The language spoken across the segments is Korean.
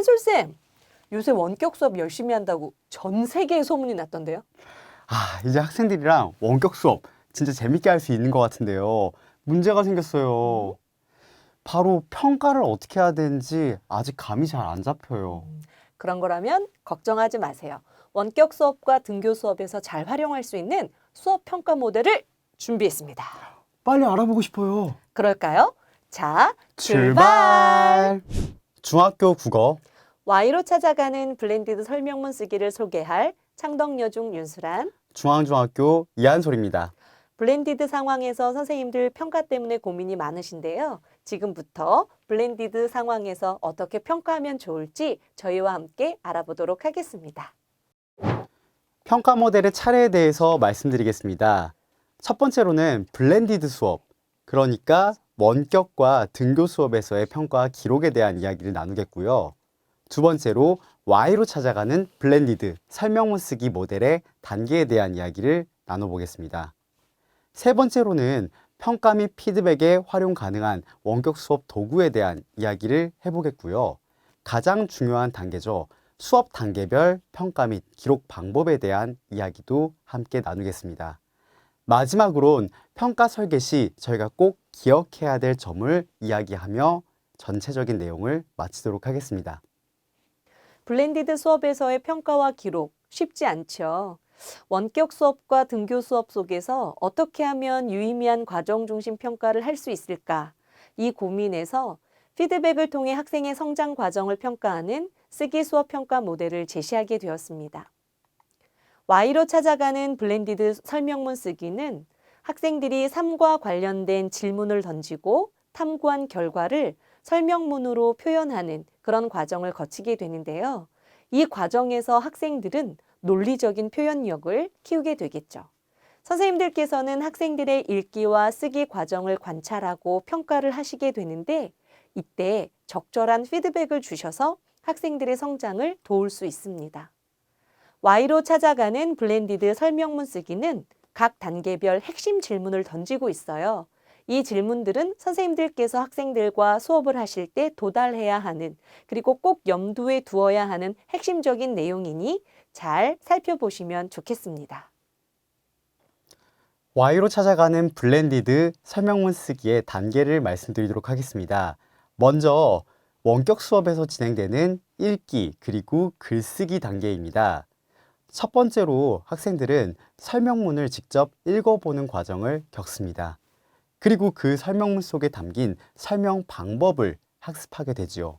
한솔쌤, 요새 원격 수업 열심히 한다고 전 세계에 소문이 났던데요? 이제 학생들이랑 원격 수업 진짜 재밌게 할 수 있는 것 같은데요. 문제가 생겼어요. 바로 평가를 어떻게 해야 되는지 아직 감이 잘 안 잡혀요. 그런 거라면 걱정하지 마세요. 원격 수업과 등교 수업에서 잘 활용할 수 있는 수업 평가 모델을 준비했습니다. 빨리 알아보고 싶어요. 그럴까요? 자, 출발! 중학교 국어, Y로 찾아가는 블렌디드 설명문 쓰기를 소개할 창덕여중 윤수란. 중앙중학교 이한솔입니다. 블렌디드 상황에서 선생님들 평가 때문에 고민이 많으신데요. 지금부터 블렌디드 상황에서 어떻게 평가하면 좋을지 저희와 함께 알아보도록 하겠습니다. 평가 모델의 차례에 대해서 말씀드리겠습니다. 첫 번째로는 블렌디드 수업, 그러니까 원격과 등교 수업에서의 평가 기록에 대한 이야기를 나누겠고요. 두 번째로 Y로 찾아가는 블렌디드 설명문 쓰기 모델의 단계에 대한 이야기를 나눠보겠습니다. 세 번째로는 평가 및 피드백에 활용 가능한 원격 수업 도구에 대한 이야기를 해보겠고요. 가장 중요한 단계죠. 수업 단계별 평가 및 기록 방법에 대한 이야기도 함께 나누겠습니다. 마지막으론 평가 설계 시 저희가 꼭 기억해야 될 점을 이야기하며 전체적인 내용을 마치도록 하겠습니다. 블렌디드 수업에서의 평가와 기록 쉽지 않죠. 원격 수업과 등교 수업 속에서 어떻게 하면 유의미한 과정 중심 평가를 할 수 있을까? 이 고민에서 피드백을 통해 학생의 성장 과정을 평가하는 쓰기 수업 평가 모델을 제시하게 되었습니다. Y로 찾아가는 블렌디드 설명문 쓰기는 학생들이 삶과 관련된 질문을 던지고 탐구한 결과를 설명문으로 표현하는 그런 과정을 거치게 되는데요. 이 과정에서 학생들은 논리적인 표현력을 키우게 되겠죠. 선생님들께서는 학생들의 읽기와 쓰기 과정을 관찰하고 평가를 하시게 되는데 이때 적절한 피드백을 주셔서 학생들의 성장을 도울 수 있습니다. Y로 찾아가는 블렌디드 설명문 쓰기는 각 단계별 핵심 질문을 던지고 있어요. 이 질문들은 선생님들께서 학생들과 수업을 하실 때 도달해야 하는 그리고 꼭 염두에 두어야 하는 핵심적인 내용이니 잘 살펴보시면 좋겠습니다. Y로 찾아가는 블렌디드 설명문 쓰기의 단계를 말씀드리도록 하겠습니다. 먼저 원격 수업에서 진행되는 읽기 그리고 글쓰기 단계입니다. 첫 번째로 학생들은 설명문을 직접 읽어보는 과정을 겪습니다. 그리고 그 설명문 속에 담긴 설명 방법을 학습하게 되지요.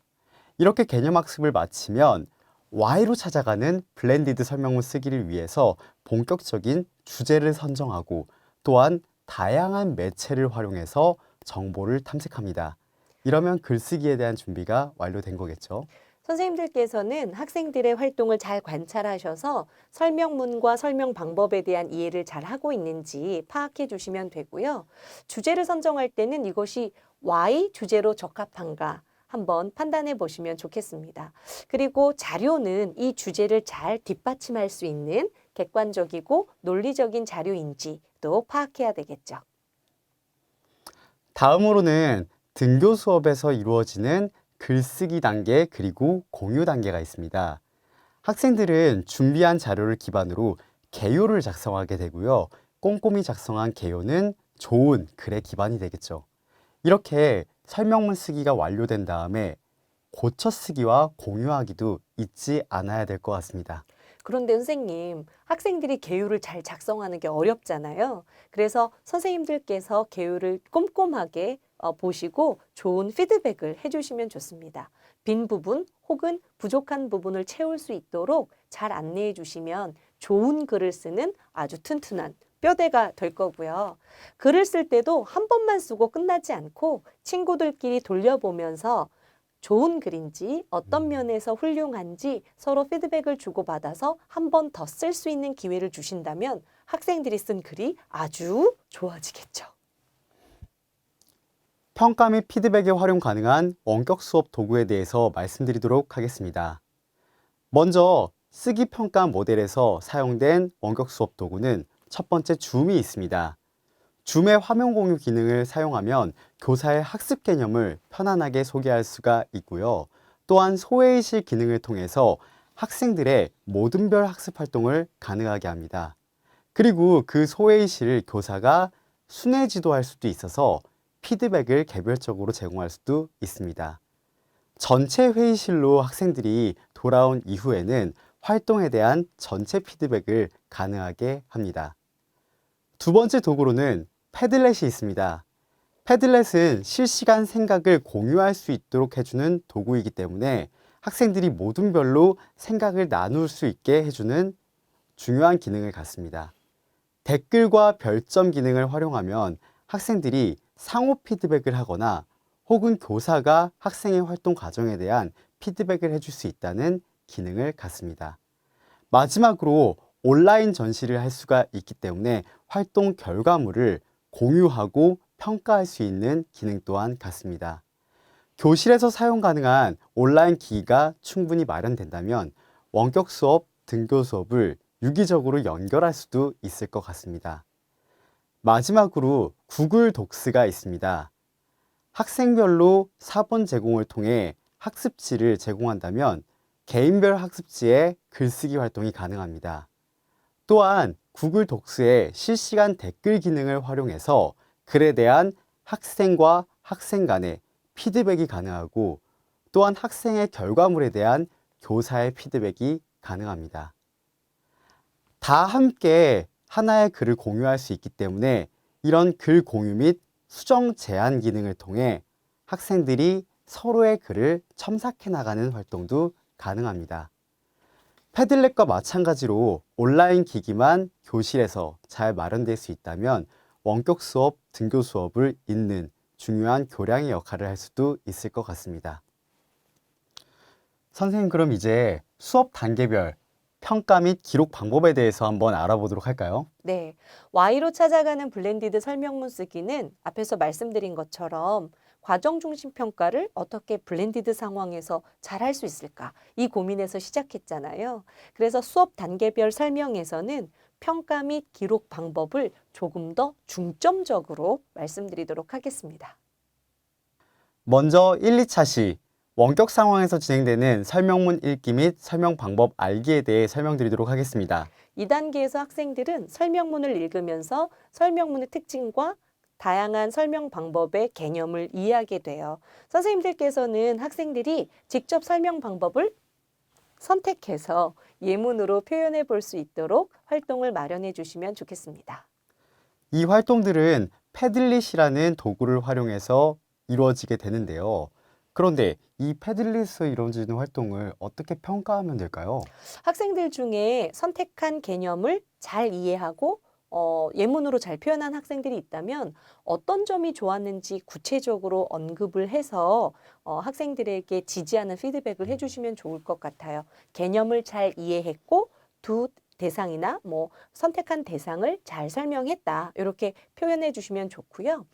이렇게 개념 학습을 마치면 Y로 찾아가는 블렌디드 설명문 쓰기를 위해서 본격적인 주제를 선정하고 또한 다양한 매체를 활용해서 정보를 탐색합니다. 이러면 글쓰기에 대한 준비가 완료된 거겠죠. 선생님들께서는 학생들의 활동을 잘 관찰하셔서 설명문과 설명 방법에 대한 이해를 잘 하고 있는지 파악해 주시면 되고요. 주제를 선정할 때는 이것이 Y 주제로 적합한가 한번 판단해 보시면 좋겠습니다. 그리고 자료는 이 주제를 잘 뒷받침할 수 있는 객관적이고 논리적인 자료인지 또 파악해야 되겠죠. 다음으로는 등교 수업에서 이루어지는 글쓰기 단계 그리고 공유 단계가 있습니다. 학생들은 준비한 자료를 기반으로 개요를 작성하게 되고요. 꼼꼼히 작성한 개요는 좋은 글의 기반이 되겠죠. 이렇게 설명문 쓰기가 완료된 다음에 고쳐 쓰기와 공유하기도 잊지 않아야 될 것 같습니다. 그런데 선생님, 학생들이 개요를 잘 작성하는 게 어렵잖아요. 그래서 선생님들께서 개요를 꼼꼼하게 보시고 좋은 피드백을 해주시면 좋습니다. 빈 부분 혹은 부족한 부분을 채울 수 있도록 잘 안내해 주시면 좋은 글을 쓰는 아주 튼튼한 뼈대가 될 거고요. 글을 쓸 때도 한 번만 쓰고 끝나지 않고 친구들끼리 돌려보면서 좋은 글인지 어떤 면에서 훌륭한지 서로 피드백을 주고받아서 한 번 더 쓸 수 있는 기회를 주신다면 학생들이 쓴 글이 아주 좋아지겠죠. 평가 및 피드백에 활용 가능한 원격 수업 도구에 대해서 말씀드리도록 하겠습니다. 먼저 쓰기 평가 모델에서 사용된 원격 수업 도구는 첫 번째 줌이 있습니다. 줌의 화면 공유 기능을 사용하면 교사의 학습 개념을 편안하게 소개할 수가 있고요. 또한 소외의식 기능을 통해서 학생들의 모든별 학습 활동을 가능하게 합니다. 그리고 그 소외의식을 교사가 순회 지도할 수도 있어서 피드백을 개별적으로 제공할 수도 있습니다. 전체 회의실로 학생들이 돌아온 이후에는 활동에 대한 전체 피드백을 가능하게 합니다. 두 번째 도구로는 패들렛이 있습니다. 패들렛은 실시간 생각을 공유할 수 있도록 해주는 도구이기 때문에 학생들이 모든별로 생각을 나눌 수 있게 해주는 중요한 기능을 갖습니다. 댓글과 별점 기능을 활용하면 학생들이 상호 피드백을 하거나 혹은 교사가 학생의 활동 과정에 대한 피드백을 해줄 수 있다는 기능을 갖습니다. 마지막으로 온라인 전시를 할 수가 있기 때문에 활동 결과물을 공유하고 평가할 수 있는 기능 또한 갖습니다. 교실에서 사용 가능한 온라인 기기가 충분히 마련된다면 원격 수업, 등교 수업을 유기적으로 연결할 수도 있을 것 같습니다. 마지막으로 구글 독스가 있습니다. 학생별로 사본 제공을 통해 학습지를 제공한다면 개인별 학습지에 글쓰기 활동이 가능합니다. 또한 구글 독스의 실시간 댓글 기능을 활용해서 글에 대한 학생과 학생 간의 피드백이 가능하고 또한 학생의 결과물에 대한 교사의 피드백이 가능합니다. 다 함께 하나의 글을 공유할 수 있기 때문에 이런 글 공유 및 수정 제한 기능을 통해 학생들이 서로의 글을 첨삭해 나가는 활동도 가능합니다. 패들렛과 마찬가지로 온라인 기기만 교실에서 잘 마련될 수 있다면 원격 수업, 등교 수업을 잇는 중요한 교량의 역할을 할 수도 있을 것 같습니다. 선생님, 그럼 이제 수업 단계별 평가 및 기록 방법에 대해서 한번 알아보도록 할까요? 네, Y로 찾아가는 블렌디드 설명문 쓰기는 앞에서 말씀드린 것처럼 과정 중심 평가를 어떻게 블렌디드 상황에서 잘 할 수 있을까? 이 고민에서 시작했잖아요. 그래서 수업 단계별 설명에서는 평가 및 기록 방법을 조금 더 중점적으로 말씀드리도록 하겠습니다. 먼저 1, 2차 시 원격 상황에서 진행되는 설명문 읽기 및 설명 방법 알기에 대해 설명드리도록 하겠습니다. 2단계에서 학생들은 설명문을 읽으면서 설명문의 특징과 다양한 설명 방법의 개념을 이해하게 돼요. 선생님들께서는 학생들이 직접 설명 방법을 선택해서 예문으로 표현해 볼 수 있도록 활동을 마련해 주시면 좋겠습니다. 이 활동들은 패들릿이라는 도구를 활용해서 이루어지게 되는데요. 그런데 이 패들릿에서 이루어지는 활동을 어떻게 평가하면 될까요? 학생들 중에 선택한 개념을 잘 이해하고 예문으로 잘 표현한 학생들이 있다면 어떤 점이 좋았는지 구체적으로 언급을 해서 학생들에게 지지하는 피드백을 해주시면 좋을 것 같아요. 개념을 잘 이해했고 두 대상이나 선택한 대상을 잘 설명했다. 이렇게 표현해 주시면 좋고요.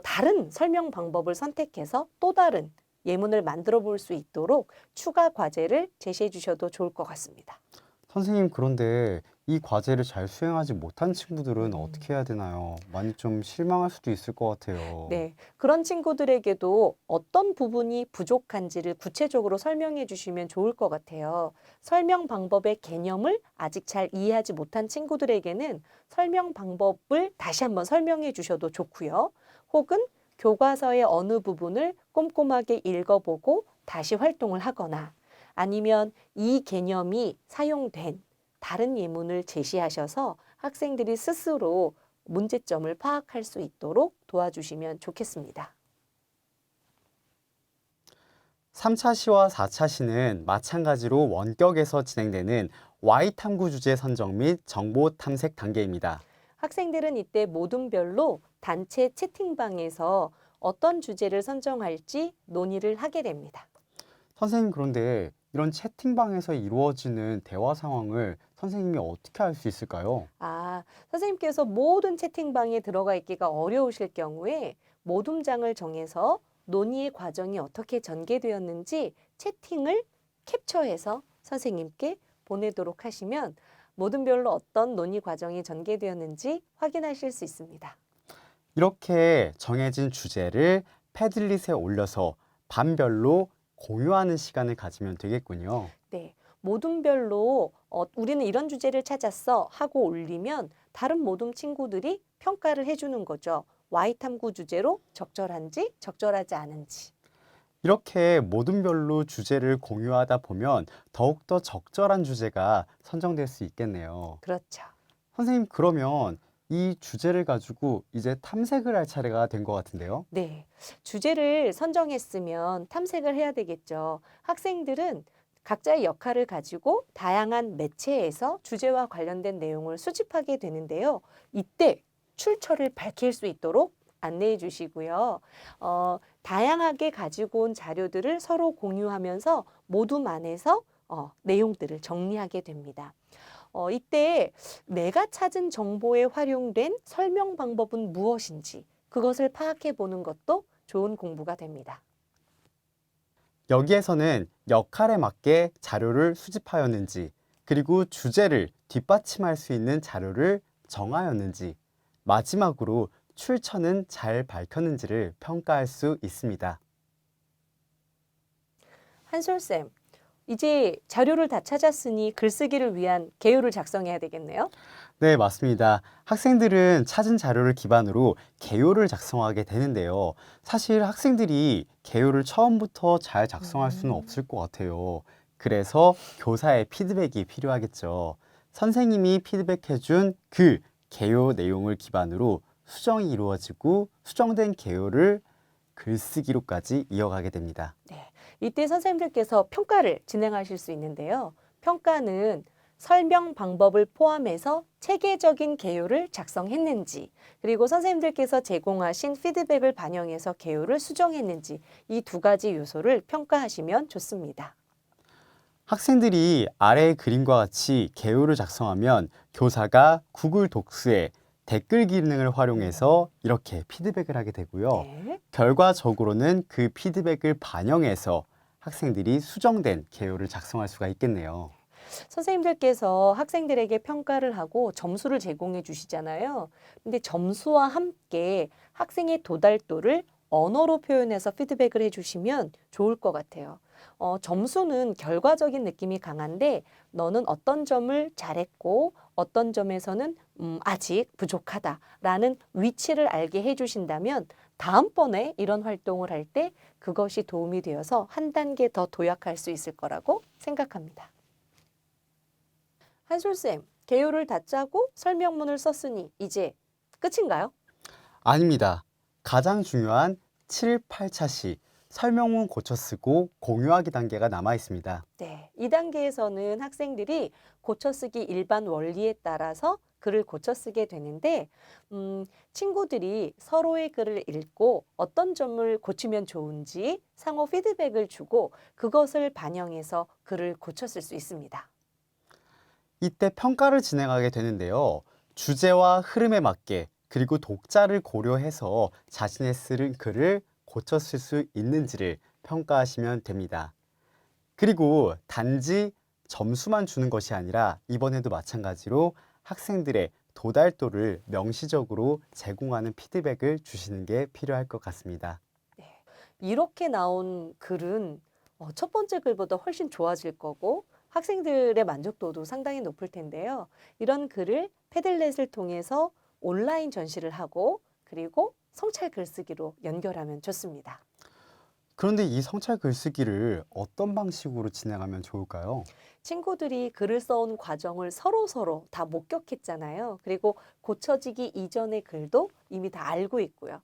다른 설명 방법을 선택해서 또 다른 예문을 만들어 볼 수 있도록 추가 과제를 제시해 주셔도 좋을 것 같습니다. 선생님, 그런데 이 과제를 잘 수행하지 못한 친구들은 어떻게 해야 되나요? 많이 좀 실망할 수도 있을 것 같아요. 네, 그런 친구들에게도 어떤 부분이 부족한지를 구체적으로 설명해 주시면 좋을 것 같아요. 설명 방법의 개념을 아직 잘 이해하지 못한 친구들에게는 설명 방법을 다시 한번 설명해 주셔도 좋고요. 혹은 교과서의 어느 부분을 꼼꼼하게 읽어보고 다시 활동을 하거나 아니면 이 개념이 사용된 다른 예문을 제시하셔서 학생들이 스스로 문제점을 파악할 수 있도록 도와주시면 좋겠습니다. 3차 시와 4차 시는 마찬가지로 원격에서 진행되는 Y 탐구 주제 선정 및 정보 탐색 단계입니다. 학생들은 이때 모둠별로 단체 채팅방에서 어떤 주제를 선정할지 논의를 하게 됩니다. 선생님, 그런데 이런 채팅방에서 이루어지는 대화 상황을 선생님이 어떻게 알 수 있을까요? 선생님께서 모든 채팅방에 들어가 있기가 어려우실 경우에 모둠장을 정해서 논의의 과정이 어떻게 전개되었는지 채팅을 캡처해서 선생님께 보내도록 하시면 모둠별로 어떤 논의 과정이 전개되었는지 확인하실 수 있습니다. 이렇게 정해진 주제를 패들릿에 올려서 반별로 공유하는 시간을 가지면 되겠군요. 네, 모둠별로 우리는 이런 주제를 찾았어 하고 올리면 다른 모둠 친구들이 평가를 해주는 거죠. Y탐구 주제로 적절한지 적절하지 않은지. 이렇게 모둠별로 주제를 공유하다 보면 더욱더 적절한 주제가 선정될 수 있겠네요. 그렇죠. 선생님, 그러면 이 주제를 가지고 이제 탐색을 할 차례가 된 것 같은데요. 네, 주제를 선정했으면 탐색을 해야 되겠죠. 학생들은 각자의 역할을 가지고 다양한 매체에서 주제와 관련된 내용을 수집하게 되는데요. 이때 출처를 밝힐 수 있도록 안내해 주시고요. 다양하게 가지고 온 자료들을 서로 공유하면서 모둠 안에서 내용들을 정리하게 됩니다. 이때 내가 찾은 정보에 활용된 설명 방법은 무엇인지 그것을 파악해 보는 것도 좋은 공부가 됩니다. 여기에서는 역할에 맞게 자료를 수집하였는지, 그리고 주제를 뒷받침할 수 있는 자료를 정하였는지, 마지막으로 출처는 잘 밝혔는지를 평가할 수 있습니다. 한솔쌤, 이제 자료를 다 찾았으니 글쓰기를 위한 개요를 작성해야 되겠네요. 네, 맞습니다. 학생들은 찾은 자료를 기반으로 개요를 작성하게 되는데요. 사실 학생들이 개요를 처음부터 잘 작성할 수는 없을 것 같아요. 그래서 교사의 피드백이 필요하겠죠. 선생님이 피드백해준 그 개요 내용을 기반으로 수정이 이루어지고 수정된 개요를 글쓰기로까지 이어가게 됩니다. 네, 이때 선생님들께서 평가를 진행하실 수 있는데요. 평가는 설명 방법을 포함해서 체계적인 개요를 작성했는지, 그리고 선생님들께서 제공하신 피드백을 반영해서 개요를 수정했는지 이 두 가지 요소를 평가하시면 좋습니다. 학생들이 아래의 그림과 같이 개요를 작성하면 교사가 구글 독스에 댓글 기능을 활용해서 이렇게 피드백을 하게 되고요. 네. 결과적으로는 그 피드백을 반영해서 학생들이 수정된 개요를 작성할 수가 있겠네요. 선생님들께서 학생들에게 평가를 하고 점수를 제공해 주시잖아요. 근데 점수와 함께 학생의 도달도를 언어로 표현해서 피드백을 해 주시면 좋을 것 같아요. 점수는 결과적인 느낌이 강한데 너는 어떤 점을 잘했고 어떤 점에서는 아직 부족하다라는 위치를 알게 해 주신다면 다음번에 이런 활동을 할 때 그것이 도움이 되어서 한 단계 더 도약할 수 있을 거라고 생각합니다. 한솔쌤, 개요를 다 짜고 설명문을 썼으니 이제 끝인가요? 아닙니다. 가장 중요한 7, 8차 시 설명문 고쳐 쓰고 공유하기 단계가 남아 있습니다. 네, 이 단계에서는 학생들이 고쳐쓰기 일반 원리에 따라서 글을 고쳐쓰게 되는데 친구들이 서로의 글을 읽고 어떤 점을 고치면 좋은지 상호 피드백을 주고 그것을 반영해서 글을 고쳤을 수 있습니다. 이때 평가를 진행하게 되는데요. 주제와 흐름에 맞게 그리고 독자를 고려해서 자신의 쓰는 글을 고쳐 쓸 수 있는지를 평가하시면 됩니다. 그리고 단지 점수만 주는 것이 아니라 이번에도 마찬가지로 학생들의 도달도를 명시적으로 제공하는 피드백을 주시는 게 필요할 것 같습니다. 네, 이렇게 나온 글은 첫 번째 글보다 훨씬 좋아질 거고 학생들의 만족도도 상당히 높을 텐데요. 이런 글을 패들렛을 통해서 온라인 전시를 하고 그리고 성찰 글쓰기로 연결하면 좋습니다. 그런데 이 성찰 글쓰기를 어떤 방식으로 진행하면 좋을까요? 친구들이 글을 써온 과정을 서로 다 목격했잖아요. 그리고 고쳐지기 이전의 글도 이미 다 알고 있고요.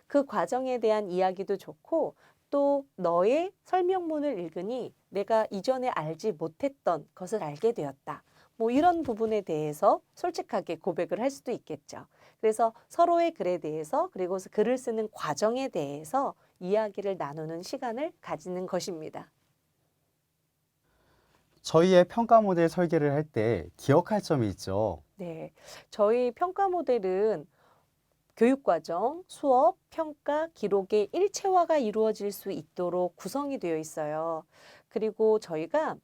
그 과정에 대한 이야기도 좋고 또 너의 설명문을 읽으니 내가 이전에 알지 못했던 것을 알게 되었다. 뭐 이런 부분에 대해서 솔직하게 고백을 할 수도 있겠죠. 그래서 서로의 글에 대해서 그리고 글을 쓰는 과정에 대해서 이야기를 나누는 시간을 가지는 것입니다. 저희의 평가 모델 설계를 할 때 기억할 점이 있죠. 네, 저희 평가 모델은 교육과정, 수업, 평가, 기록의 일체화가 이루어질 수 있도록 구성이 되어 있어요. 그리고 저희가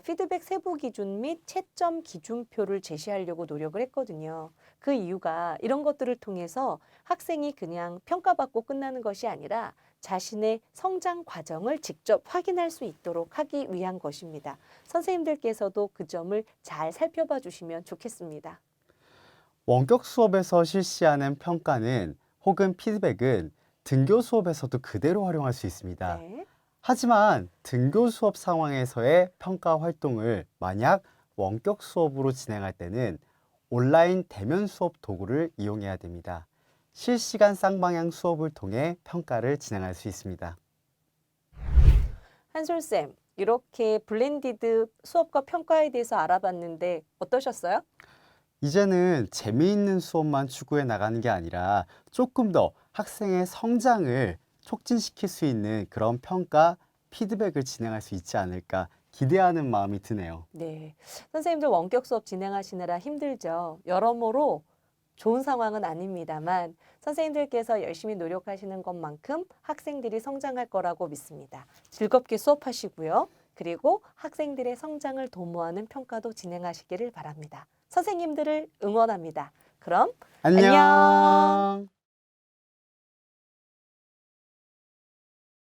피드백 세부 기준 및 채점 기준표를 제시하려고 노력을 했거든요. 그 이유가 이런 것들을 통해서 학생이 그냥 평가받고 끝나는 것이 아니라 자신의 성장 과정을 직접 확인할 수 있도록 하기 위한 것입니다. 선생님들께서도 그 점을 잘 살펴봐 주시면 좋겠습니다. 원격 수업에서 실시하는 평가는 혹은 피드백은 등교 수업에서도 그대로 활용할 수 있습니다. 네. 하지만 등교 수업 상황에서의 평가 활동을 만약 원격 수업으로 진행할 때는 온라인 대면 수업 도구를 이용해야 됩니다. 실시간 쌍방향 수업을 통해 평가를 진행할 수 있습니다. 한솔쌤, 이렇게 블렌디드 수업과 평가에 대해서 알아봤는데 어떠셨어요? 이제는 재미있는 수업만 추구해 나가는 게 아니라 조금 더 학생의 성장을 촉진시킬 수 있는 그런 평가, 피드백을 진행할 수 있지 않을까 기대하는 마음이 드네요. 네. 선생님들 원격 수업 진행하시느라 힘들죠. 여러모로 좋은 상황은 아닙니다만 선생님들께서 열심히 노력하시는 것만큼 학생들이 성장할 거라고 믿습니다. 즐겁게 수업하시고요. 그리고 학생들의 성장을 도모하는 평가도 진행하시기를 바랍니다. 선생님들을 응원합니다. 그럼 안녕. 안녕.